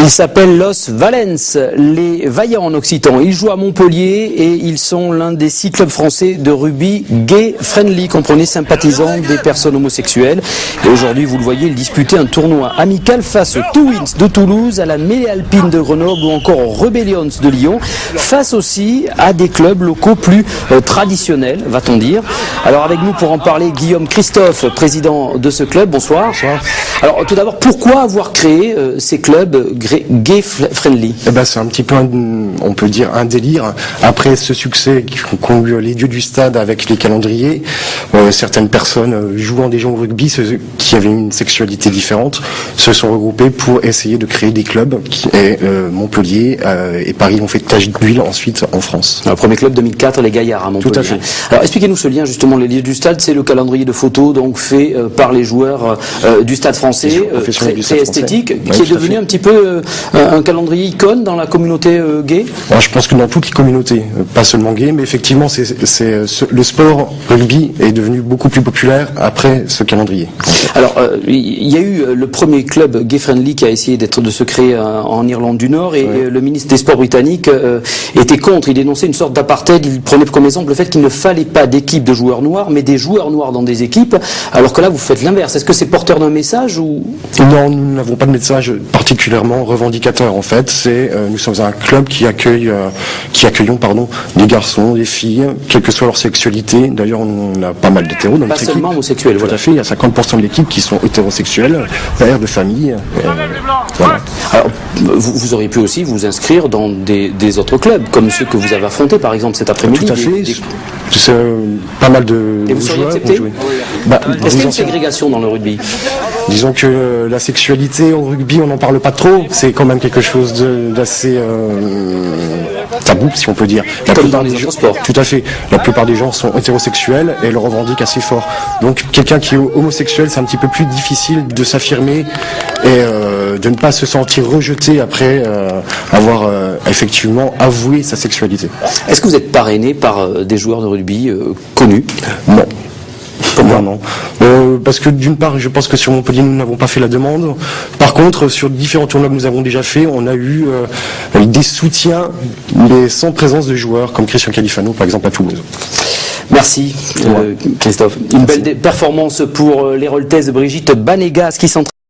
Ils s'appellent Los Valens, les Vaillants en occitan. Ils jouent à Montpellier et ils sont l'un des 6 clubs français de rugby gay-friendly, comprenez, sympathisants des personnes homosexuelles. Et aujourd'hui, vous le voyez, ils disputaient un tournoi amical face aux Twins de Toulouse, à la Mêlée Alpine de Grenoble ou encore aux Rebellions de Lyon, face aussi à des clubs locaux plus traditionnels, va-t-on dire. Alors avec nous pour en parler, Guillaume Christophe, président de ce club. Bonsoir. Bonsoir. Alors tout d'abord, pourquoi avoir créé ces clubs gay-friendly? C'est un petit peu, on peut dire, un délire. Après ce succès qu'ont eu les dieux du stade avec les calendriers, certaines personnes jouant déjà au rugby, ceux qui avaient une sexualité différente, se sont regroupés pour essayer de créer des clubs. Et Montpellier et Paris ont fait tache d'huile ensuite en France. Le premier club 2004, les Gaillards à Montpellier. Tout à fait. Alors expliquez-nous ce lien justement, les dieux du stade, c'est le calendrier de photos donc fait par les joueurs du stade français, très esthétique, oui, qui est devenu un petit peu un calendrier icône dans la communauté gay. Alors, je pense que dans toutes les communautés, pas seulement gays, mais effectivement, le sport rugby est devenu beaucoup plus populaire après ce calendrier. Alors, il y a eu le premier club gay-friendly qui a essayé de se créer en Irlande du Nord, et le ministre des Sports britannique était contre. Il dénonçait une sorte d'apartheid. Il prenait comme exemple le fait qu'il ne fallait pas d'équipe de joueurs noirs, mais des joueurs noirs dans des équipes, alors que là, vous faites l'inverse. Est-ce que c'est porteur d'un message ou... Non, nous n'avons pas de message particulièrement revendicateur en fait. Nous sommes un club qui accueillons des garçons, des filles, quelle que soit leur sexualité. D'ailleurs, on a pas mal d'hétéros dans notre équipe. Pas seulement homosexuels, voilà. Tout à fait, il y a 50% de l'équipe qui sont hétérosexuels, pères de famille. Voilà. Alors, vous auriez pu aussi vous inscrire dans des autres clubs, comme ceux que vous avez affrontés par exemple cet après-midi. Tout à fait. C'est pas mal de Et vous seriez accepté? Est-ce qu'il y a une ségrégation dans le rugby? Disons que la sexualité au rugby, on n'en parle pas trop. C'est quand même quelque chose d'assez tabou, si on peut dire. Comme dans les autres sports. Tout à fait. La plupart des gens sont hétérosexuels et le revendiquent assez fort. Donc quelqu'un qui est homosexuel, c'est un petit peu plus difficile de s'affirmer et de ne pas se sentir rejeté après avoir effectivement avoué sa sexualité. Est-ce que vous êtes parrainé par des joueurs de rugby connus? Non. Pourquoi non? Parce que d'une part, je pense que sur Montpellier, nous n'avons pas fait la demande. Par contre, sur différents tournois que nous avons déjà fait, on a eu des soutiens, mais sans présence de joueurs, comme Christian Califano, par exemple, à Toulouse. Merci, Christophe. Une belle performance pour l'Héroltaise Brigitte Banégas qui s'entraîne